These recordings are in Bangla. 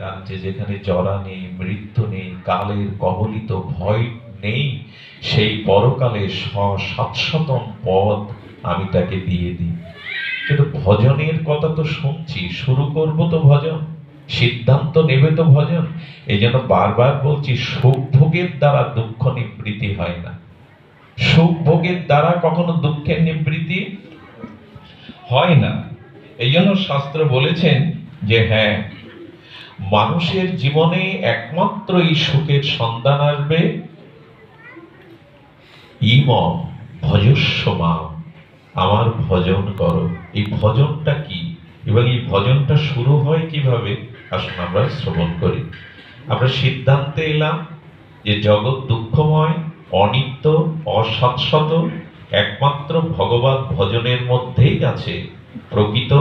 রাজ্যে যেখানে জরা নেই, মৃত্যু নেই, কালের কবলিত ভয় নেই, সেই পরকালে ৭০০তম পদ আমি তাকে দিয়ে দিই। কিন্তু ভজনের কথা তো শুনছি, শুরু করব তো ভজন, সিদ্ধান্ত নেবে তো ভজন। এই জন্য বারবার বলছি, সুখ ভোগের দ্বারা দুঃখ নিবৃত্তি হয় না। সুখ ভোগের দ্বারা কখনো দুঃখের নিবৃত্তি হয় না। এই জন্য শাস্ত্র বলেছেন যে হ্যাঁ, মানুষের জীবনে একমাত্র এই সুখের সন্ধান আসবে ইমম ভজস্ব মাম, আমার ভজন করো। এই ভজনটা কি এবং এই ভজনটা শুরু হয় কিভাবে, আসুন আমরা শ্রবণ করি। আমরা সিদ্ধান্তে এলাম যে জগৎ দুঃখময়, অনিত্য, অশাশ্বত, একমাত্র ভগবত ভজনের মধ্যেই আছে প্রকৃত,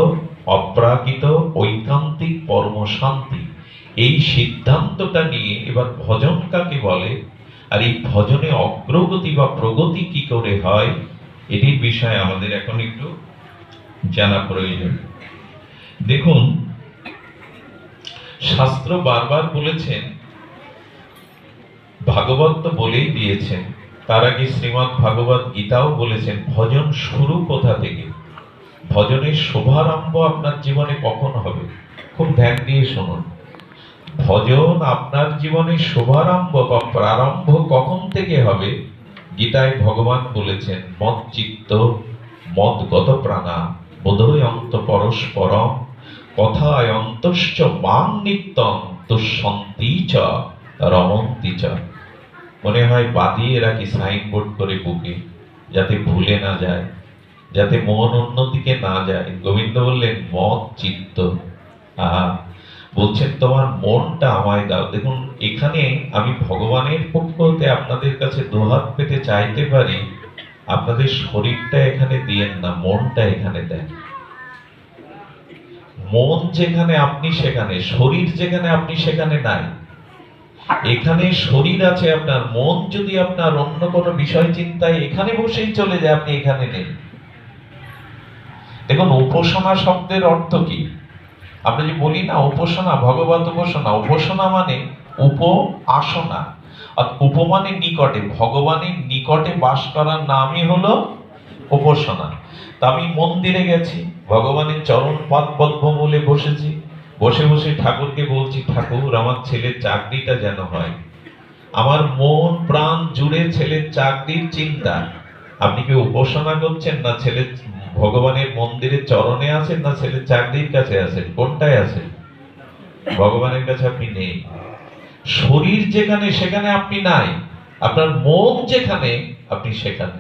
অপ্রাকৃত, ঐকান্তিক পরম শান্তি। এই সিদ্ধান্তটা নিয়ে এবার ভজন কাকে বলে, আর এই ভজনে অগ্রগতি বা প্রগতি কি করে হয়, এটির বিষয়ে আমাদের এখন একটু জানা প্রয়োজন। দেখুন, শাস্ত্র বারবার বলেছেন, ভাগবত তো বলেই দিয়েছেন, তার আগে শ্রীমদ্ ভাগবত গীতাও বলেছেন ভজন শুরু কোথা থেকে, ভজনের শুভারম্ভ আপনার জীবনে কখন হবে। খুব ধ্যান দিয়ে শুনুন, ভজন আপনার জীবনে শুভারম্ভ বা প্রারম্ভ কখন থেকে হবে। গীতায় ভগবান বলেছেন, মদ চিত্ত মদগত প্রাণা বোধয় অন্ত পরস্পরম কথায় অন্তশ্চ মাং নিত্যং তুষ্যন্তি চ রমন্তি চ। মনে হয় বাদিয়ে রাখি সাইনবোর্ড করে বুকে, যাতে ভুলে না যায়, যাতে মন অন্যদিকে না যায়। গোবিন্দ বললেন মদ চিত্ত, বলছেন তোমার মনটা আমায় দাও। দেখুন, এখানে আমি ভগবানের পক্ষ হতে আপনাদের কাছে দুহাত পেতে চাইতে পারি, আপনাদের শরীরটা এখানে দিয়েন না, মনটা এখানে দেন। মন যেখানে আপনি সেখানে, শরীর যেখানে আপনি সেখানে নাই। এখানে শরীর আছে আপনার, মন যদি আপনার অন্য কোনো বিষয় চিন্তায় এখানে বসেই চলে যায়, আপনি এখানে নেই। দেখুন, উপাসনা শব্দের অর্থ কি? আমরা যে বলি না উপাসনা, ভগবত উপাসনা, উপাসনা মানে উপ আসনা, আর উপ মানে নিকটে, ভগবানের নিকটে বাস করার নামই হলো উপাসনা। তা আমি মন্দিরে গেছি, ভগবানের চরণ পাদ পদ্ম মূলে বসেছি, বসে বসে ঠাকুরকে বলছি, ঠাকুর আমার ছেলের চাকরিটা যেন হয়। আমার মন প্রাণ জুড়ে ছেলের চাকরির চিন্তা। আপনি কি উপাসনা করছেন, না ছেলে ভগবানের মন্দিরে চরণে আছেন, না ছেলের চাকরির কাছে আছেন? কোনটায় আছেন? ভগবানের কাছে আপনি নেই। শরীর যেখানে সেখানে আপনি নাই, আপনার মন যেখানে আপনি সেখানে।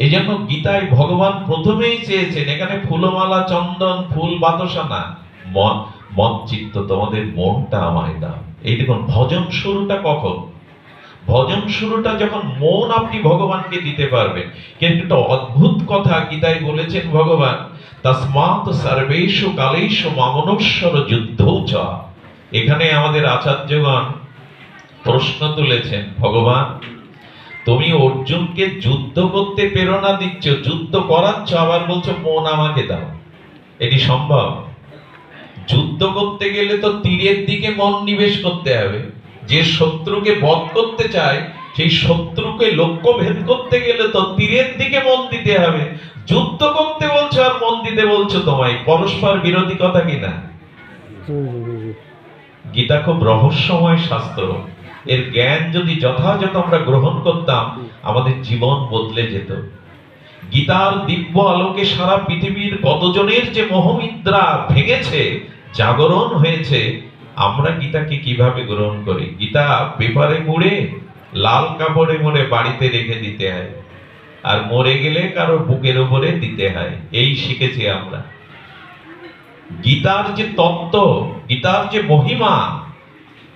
এই জন্য গীতায় ভগবান প্রথমেই চেয়েছেন, এখানে ফুলমালা চন্দন ফুল বাতাসা না, মন চিত্ত, তোমাদের মনটা আমায় দাও। এই দেখুন, ভজন শুরুটা কখন? ভজন শুরুটা যখন মন আপনি ভগবানকে দিতে পারবেন। কিন্তু একটা অদ্ভুত কথা গীতায় বলেছেন ভগবান, তস্মাৎ সর্বেষু কালেষু মামনুষ্যর যুদ্ধৌ চ। এখানে আমাদের আচার্যগণ প্রশ্ন তুলেছেন, ভগবান তুমি অর্জুনকে যুদ্ধ করতে প্রেরণা দিচ্ছ, যুদ্ধ করাচ্ছ, আবার বলছো মন আমাকে দাও। এটি সম্ভব? যুদ্ধ করতে গেলে তো তীরের দিকে মন নিবেশ করতে হবে। যে শত্রুকে বধ করতে চায়, সেই শত্রুকে লক্ষ্য ভেদ করতে গেলে তো তীরের দিকে মন দিতে হবে। যুদ্ধ করতে বলছো আর মন দিতে বলছো, তোমায় পরস্পর বিরোধী কথা কিনা? গীতা খুব রহস্যময় শাস্ত্র। এর জ্ঞান যদি যথাযথ আমরা গ্রহণ করতাম, আমাদের জীবন বদলে যেত। গীতার দিব্য আলোকে সারা পৃথিবীর কতজনের যে মোহনিদ্রা ভেঙেছে, জাগরণ হয়েছে। আমরা গীতাকে কিভাবে গ্রহণ করি? গীতা পেপারে মুড়ে লাল কাপড়ে মুড়ে বাড়িতে রেখে দিতে হয়, আর মরে গেলে কারো বুকের উপরে দিতে হয়। এই শিখেছি আমরা। গীতার যে তত্ত্ব, গীতার যে মহিমা,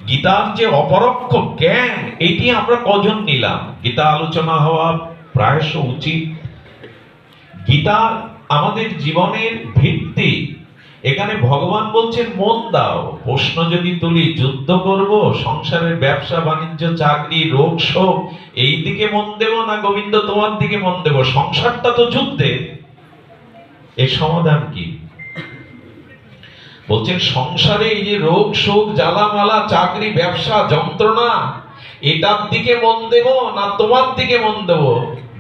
গীতার যে অপরোক্ষ জ্ঞান, এটি আমরা কজন নিলাম? গীতা আলোচনা হওয়া প্রায়শ উচিত। গীতা আমাদের জীবনের ভিত্তি। এখানে ভগবান বলছেন মন দাও। প্রশ্ন যদি তুলি, যুদ্ধ করব, সংসারের ব্যবসা বাণিজ্য চাকরি রোগ শোক, এই দিকে মন দেব, না গোবিন্দ তোমার দিকে মন দেব? সংসারটা তো যুদ্ধে। এর সমাধান কি? বলছেন সংসারে এই যে রোগ শোক জ্বালামালা চাকরি ব্যবসা যন্ত্রণা, এটার দিকে মন দেব না তোমার দিকে মন দেব?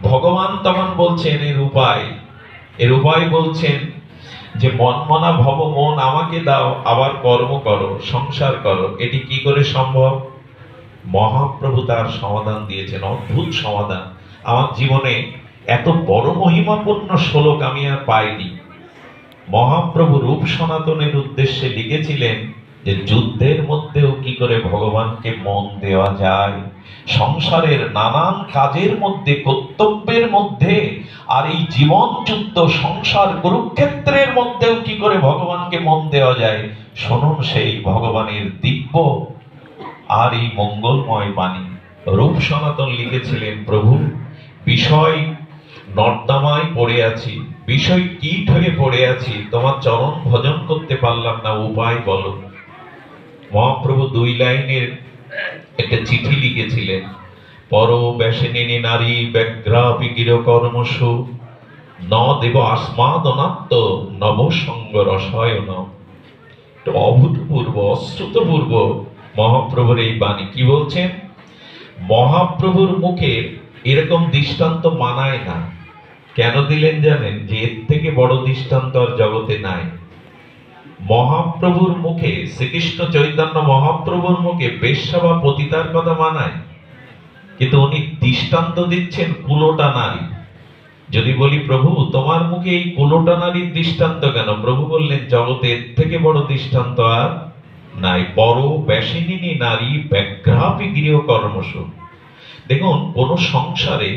ভগবান তখন বলছেন এর উপায় বলছেন যে মনমনা ভব মন আমাকে দাও, আবার কর্ম করো, সংসার করো। এটি কি করে সম্ভব? মহাপ্রভু তার সমাধান দিয়েছেন, অদ্ভুত সমাধান। আমার জীবনে এত বড় মহিমাপূর্ণ শ্লোক আমি আর পাইনি। মহাপ্রভু রূপ সনাতনের উদ্দেশ্যে লিখেছিলেন যে যুদ্ধের মধ্যেও কি করে ভগবানকে মন দেওয়া যায়, সংসারের নানান কাজের মধ্যে, কর্তব্যের মধ্যে, আর এই জীবন যুদ্ধ সংসার কুরুক্ষেত্রের মধ্যেও কি করে ভগবানকে মন দেওয়া যায়। শুনুন সেই ভগবানের দিব্য আর এই মঙ্গলময় বাণী। রূপ সনাতন লিখেছিলেন, প্রভু বিষয় নর্দমায় পড়ে আছি, বিষয় কীট হয়ে পড়ে আছি, তোমার চরণ ভজন করতে পারলাম না, উপায় বলো। মহাপ্রভু 2 লাইনের একটা চিঠি লিখেছিলেন, পর ব্যাসিনী নারী ব্যগ্রাপি গিরকর্মসু ন দেব আসমাদনাত্ম নবসঙ্গ রসায়ন। অভূতপূর্ব অশ্রুতপূর্ব মহাপ্রভুর এই বাণী। কি বলছেন? মহাপ্রভুর মুখে এরকম দৃষ্টান্ত মানায় না। কেন দিলেন জানেন? যে এর থেকে বড় দৃষ্টান্ত আর জগতে নাই। মহাপ্রভুর মুখে, শ্রীকৃষ্ণ চৈতন্য মহাপ্রভুর মুখে বেশ্যা বা পতিতার কথা মানায়, কিন্তু উনি দৃষ্টান্ত দিচ্ছেন কুলোটা নারী। যদি বলি প্রভু তোমার মুখে এই কুলোটা নারীর দৃষ্টান্ত কেন? প্রভু বললেন জগতে এর থেকে বড় দৃষ্টান্ত আর নাই। বড় ব্যাসিনী নারী ব্যগ্রাপি গৃহকর্মসু। দেখুন, কোন সংসারে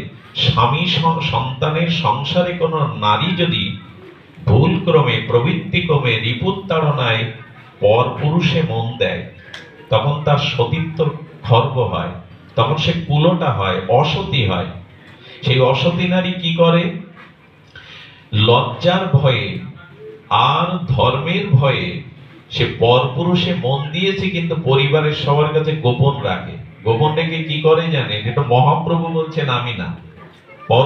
স্বামী সন্তানের সংসারে কোন নারী যদি ভুল ক্রমে প্রবৃত্তি ক্রমে রিপুত্তাড়নায় পর পুরুষে মন দেয়, তখন তার সতীত্ব খর্ব হয়, তখন সে কুলোটা হয়, অসতী হয়। সেই অসতী নারী কি করে? লজ্জার ভয়ে আর ধর্মের ভয়ে সে পরপুরুষে মন দিয়েছে, কিন্তু পরিবারের সবার কাছে গোপন রাখে। গোপন রেখে কি করে জানেন? এটা মহাপ্রভু বলছেন, আমি না। পর